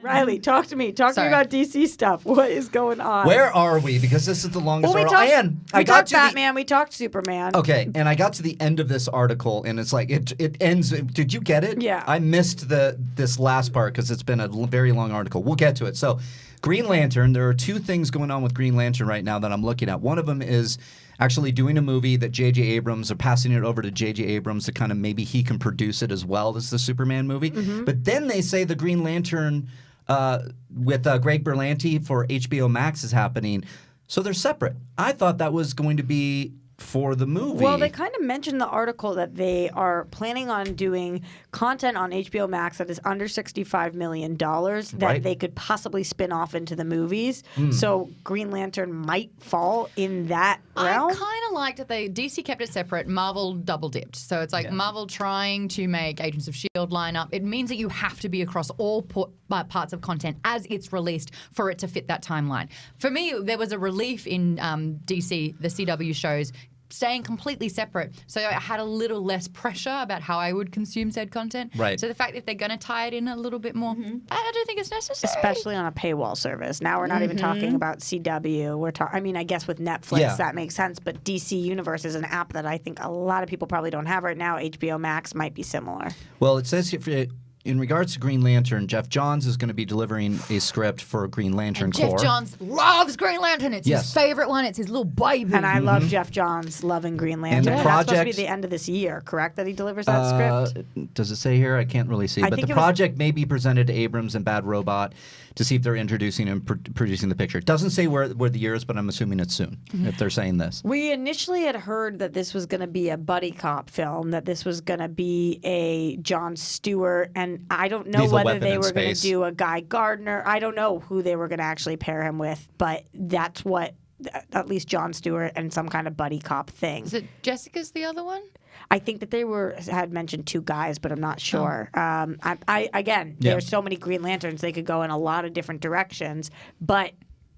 Riley, talk to me. Talk to me about DC stuff. What is going on? Where are we? Because this is the longest article. We talked Batman. We talked Superman. Okay, and I got to the end of this article, and it's like it ends. Did you get it? Yeah. I missed this last part because it's been a very long article. We'll get to it. So, Green Lantern. There are two things going on with Green Lantern right now that I'm looking at. One of them is actually doing a movie that J.J. Abrams, are passing it over to J.J. Abrams to kind of maybe he can produce it as well as the Superman movie. Mm-hmm. But then they say the Green Lantern with Greg Berlanti for HBO Max is happening. So they're separate. I thought that was going to be for the movie. Well, they kind of mentioned the article that they are planning on doing content on HBO Max that is under $65 million that they could possibly spin off into the movies. So Green Lantern might fall in that realm. I kind of liked that DC kept it separate. Marvel double dipped. So it's like Marvel trying to make Agents of S.H.I.E.L.D. line up. It means that you have to be across all parts of content as it's released for it to fit that timeline. For me, there was a relief in DC, the CW shows, staying completely separate. So I had a little less pressure about how I would consume said content. Right. So the fact that they're going to tie it in a little bit more, I don't think it's necessary. Especially on a paywall service. Now we're not even talking about CW. We're I mean, I guess with Netflix that makes sense, but DC Universe is an app that I think a lot of people probably don't have right now. HBO Max might be similar. Well, it says here, in regards to Green Lantern, Jeff Johns is going to be delivering a script for Green Lantern Corps. Jeff Johns loves Green Lantern. It's his favorite one. It's his little baby. And I love Jeff Johns loving Green Lantern. And that's supposed to be the end of this year, correct, that he delivers that script? Does it say here? I can't really see. But the project may be presented to Abrams and Bad Robot to see if they're introducing and producing the picture. It doesn't say where the year is, but I'm assuming it's soon, if they're saying this. We initially had heard that this was going to be a buddy cop film, that this was going to be a Jon Stewart, and I don't know whether they were going to do a Guy Gardner. I don't know who they were going to actually pair him with, but that's what, at least Jon Stewart and some kind of buddy cop thing. Is it Jessica's the other one? I think that they had mentioned two guys, but I'm not sure. There's so many Green Lanterns, they could go in a lot of different directions. But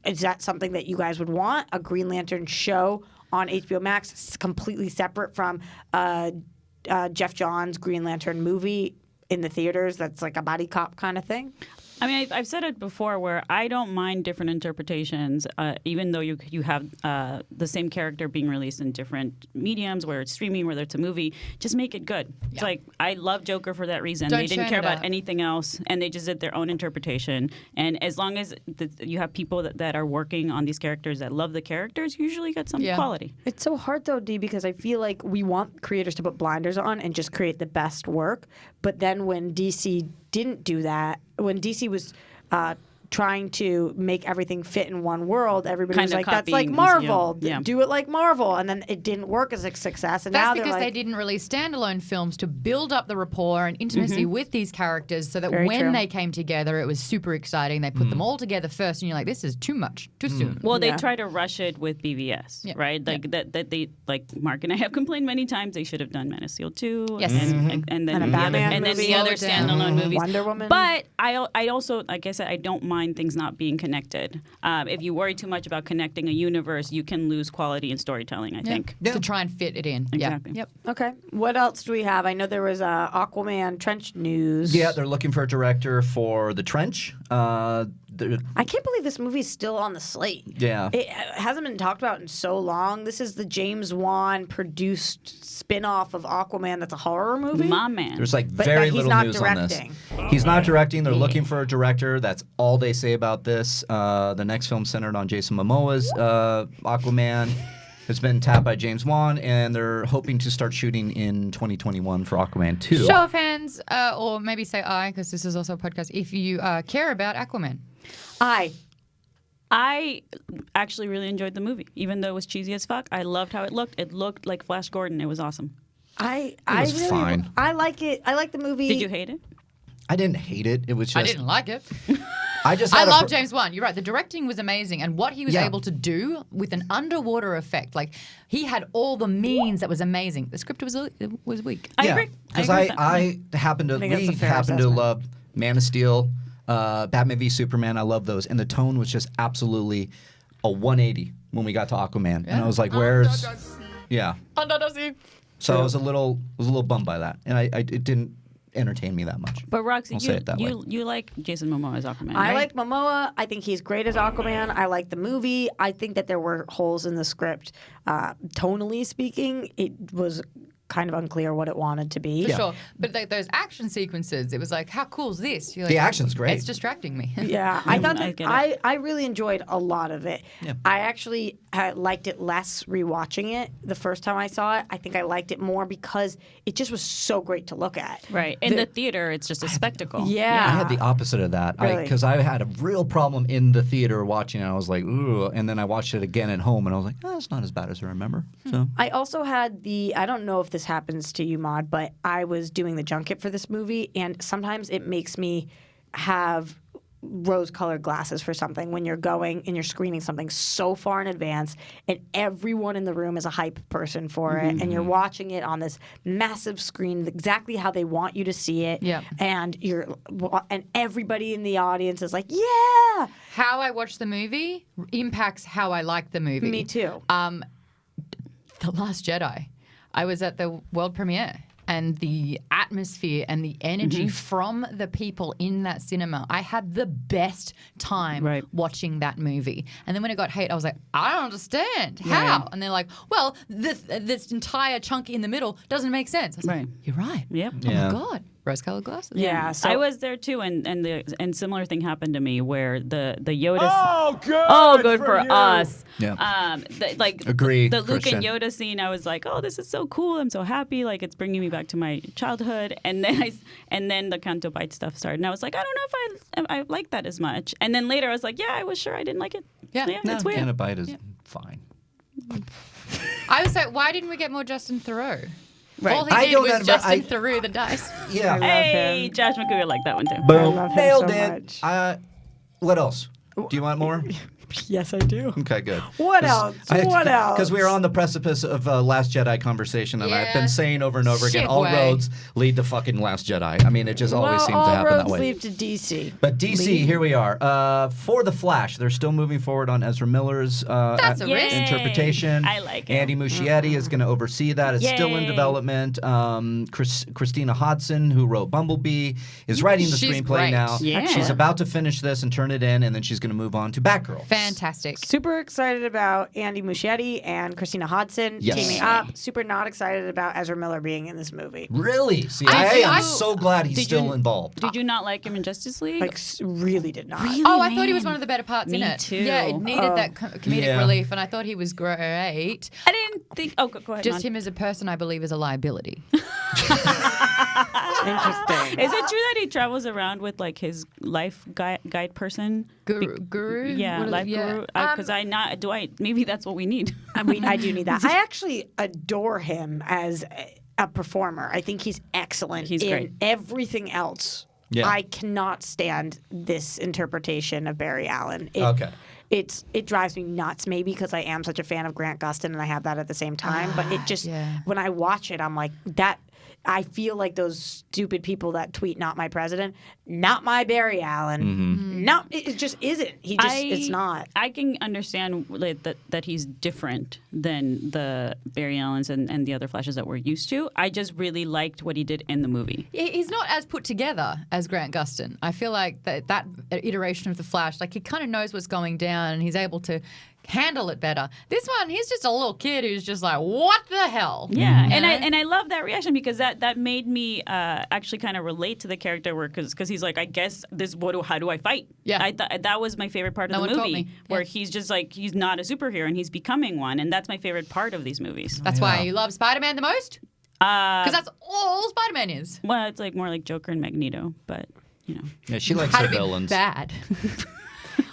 is that something that you guys would want? A Green Lantern show on HBO Max, completely separate from Jeff Johns' Green Lantern movie in the theaters? That's like a body cop kind of thing. I mean, I've said it before where I don't mind different interpretations, even though you have the same character being released in different mediums, whether it's streaming, whether it's a movie. Just make it good. Yeah. It's like, I love Joker for that reason. They didn't care about anything else, and they just did their own interpretation. And as long as you have people that are working on these characters that love the characters, you usually get some quality. It's so hard, though, Dee, because I feel like we want creators to put blinders on and just create the best work. But then when DC didn't do that, when DC was trying to make everything fit in one world, everybody was like, that's like Marvel. Do it like Marvel. And then it didn't work as a success. And that's now because they didn't release standalone films to build up the rapport and intimacy with these characters so that when they came together, it was super exciting. They put them all together first, and you're like, this is too much, too soon. Well, they try to rush it with BVS, right? Like that they, like Mark and I have complained many times, they should have done Man of Steel 2. Yes. And then the other standalone movies. Wonder Woman. But I also, like I said, I don't mind things not being connected. If you worry too much about connecting a universe, you can lose quality in storytelling, I think. To try and fit it in. Exactly. Yep. Okay. What else do we have? I know there was Aquaman Trench news. Yeah, they're looking for a director for The Trench. I can't believe this movie's still on the slate. Yeah. It hasn't been talked about in so long. This is the James Wan produced spin-off of Aquaman that's a horror movie. My man. There's very little news on this. He's not directing. They're looking for a director. That's all they say about this. The next film centered on Jason Momoa's Aquaman. It's been tapped by James Wan, and they're hoping to start shooting in 2021 for Aquaman 2. Show of hands, or maybe say I, because this is also a podcast, if you care about Aquaman. I actually really enjoyed the movie, even though it was cheesy as fuck. I loved how it looked. It looked like Flash Gordon. It was awesome. It was fine. I like it. I like the movie. Did you hate it? I didn't hate it. It was just... I didn't like it. I love James Wan. You're right. The directing was amazing. And what he was able to do with an underwater effect, like he had all the means that was amazing. The script was weak. I agree. Because I happen to love Man of Steel, Batman v Superman. I love those. And the tone was just absolutely a 180 when we got to Aquaman. And I was like, where's... Yeah. So I was a little bummed by that. And it didn't... entertain me that much. But Roxy, I'll say it that way. you like Jason Momoa as Aquaman, I right? like Momoa. I think he's great as Aquaman. I like the movie. I think that there were holes in the script. Tonally speaking, it was kind of unclear what it wanted to be. For sure. But like those action sequences, it was like, how cool is this? You're like, The action's great. It's distracting me. Yeah, I thought I that get it. I really enjoyed a lot of it. Yeah. I actually liked it less rewatching it the first time I saw it. I think I liked it more because it just was so great to look at. Right. In the theater, it's just a spectacle. Yeah. I had the opposite of that Really? because I had a real problem in the theater watching it. I was like, ooh, and then I watched it again at home, and I was like, oh, it's not as bad as I remember. So I also had I don't know if this happens to you, Maud, but I was doing the junket for this movie, and sometimes it makes me have rose-colored glasses for something when you're going and you're screening something so far in advance, and everyone in the room is a hype person for it, and you're watching it on this massive screen exactly how they want you to see it. Yeah. And and everybody in the audience is like, yeah, How I watch the movie impacts how I like the movie. me too. The Last Jedi. I was at the world premiere, and the atmosphere and the energy from the people in that cinema, I had the best time watching that movie. And then when it got hate, I was like, I don't understand. How? And they're like, well, this entire chunk in the middle doesn't make sense. I was like, you're right. Yep. Oh Yeah. my God. Rose-colored glasses. Yeah, so I was there too, and similar thing happened to me where the Yoda. Good for us. Yeah. The Agree, Luke Christian. and Yoda scene. I was like, oh, this is so cool. I'm so happy. Like it's bringing me back to my childhood. And then the Canto Bite stuff started, and I was like, I don't know if I like that as much. And then later I was like, yeah, I was sure I didn't like it. Yeah. it's weird. Canto Bite is fine. I was like, why didn't we get more Justin Theroux? Right. All I he did don't was under- Justin I- Theroux the dice. Yeah. Hey, him. Josh McCougar liked that one too. Boom. love him Nailed so it. much. What else? Do you want more? yes, I do. Okay, good. What else? What else? Because we are on the precipice of Last Jedi conversation, and I've been Yeah. saying over and over again, all Segue. roads lead to fucking Last Jedi. I mean, it just always seems to all happen that roads way. lead to DC. But DC, here we are. For The Flash, they're still moving forward on Ezra Miller's That's a risk. interpretation. I like it. Andy Muschietti is going to oversee that. It's still in Yay. development. Christina Hodson, who wrote Bumblebee, is writing the She's screenplay great. now. Yeah. She's about to finish this and turn it in, and then she's going to move on to Batgirl. Fantastic. Super excited about Andy Muschietti and Christina Hodson Yes. teaming up. Super not excited about Ezra Miller being in this movie. Really? See, I I'm do- so glad he's Did still you- involved. Did you not like him in Justice League? Like, really did not. Oh, I thought he was one of the better parts in Me it. too. Yeah, it needed that comedic Yeah. relief, and I thought he was great. I didn't think. Oh, go ahead. Just Mon. him as a person, I believe, is a liability. Interesting. Is it true that he travels around with like his life guide person? Guru? Yeah, What is- life yeah. guru. Because maybe that's what we need. I do need that. I actually adore him as a performer. I think he's excellent He's in great. everything else. Yeah. I cannot stand this interpretation of Barry Allen. Okay. It drives me nuts, maybe because I am such a fan of Grant Gustin and I have that at the same time. But it just, Yeah. when I watch it, I'm like, that. I feel like those stupid people that tweet "Not my president," not my Barry Allen. No, it just isn't. It's not. I can understand like, that he's different than the Barry Allens and the other Flashes that we're used to. I just really liked what he did in the movie. He's not as put together as Grant Gustin. I feel like that iteration of the Flash, like he kind of knows what's going down and he's able to handle it better. This one, he's just a little kid who's just like, what the hell? Yeah, You know? and I love that reaction because that made me actually kind of relate to the character because he's like, I guess how do I fight? Yeah. I thought that was my favorite part of No the one taught movie me. where Yeah. he's just like he's not a superhero and he's becoming one, and that's my favorite part of these movies. That's why you love Spider-Man the most? Uh, Because that's all Spider-Man is. well, it's like more like Joker and Magneto, but you know. Yeah, she likes How her to be villains. bad.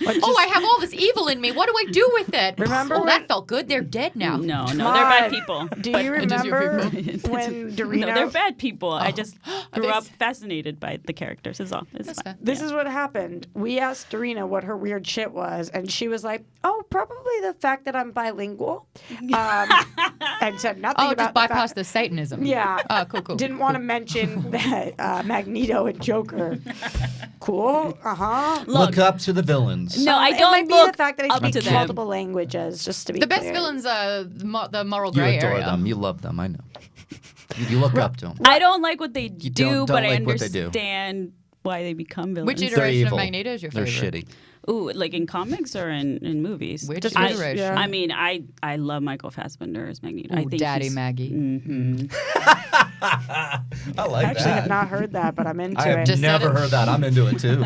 Oh, I have all this evil in me. What do I do with it? Remember Oh, when- that felt good. They're dead now. No, they're bad God. people. Do you remember when Dorito? No, they're bad people. I just grew they up s- fascinated by the characters. Is all. It's That's fine. fair. This is what happened. We asked Dorina what her weird shit was, and she was like, "Oh, probably the fact that I'm bilingual," and said nothing Oh, about just bypass the the Satanism. Yeah. Oh, cool. Didn't want to mention that Magneto and Joker. Cool. Look up to the villains. No, I It don't might be look the fact that I up speak to them. multiple languages, just to be The best clear. villains are the moral You gray adore area. them. You love them. I know. You look up to them. I don't like what they do, don't but I like what they do. understand why they become villains. Which They're iteration of evil. Magneto is your They're favorite? shitty. Ooh, like in comics or in movies? Which Just iteration? yeah. I mean, I love Michael Fassbender as Magneto. I Ooh, think Daddy he's- Maggie. I like I actually have not heard that, but I'm into I have it. Just said never it. heard that. I'm into it too.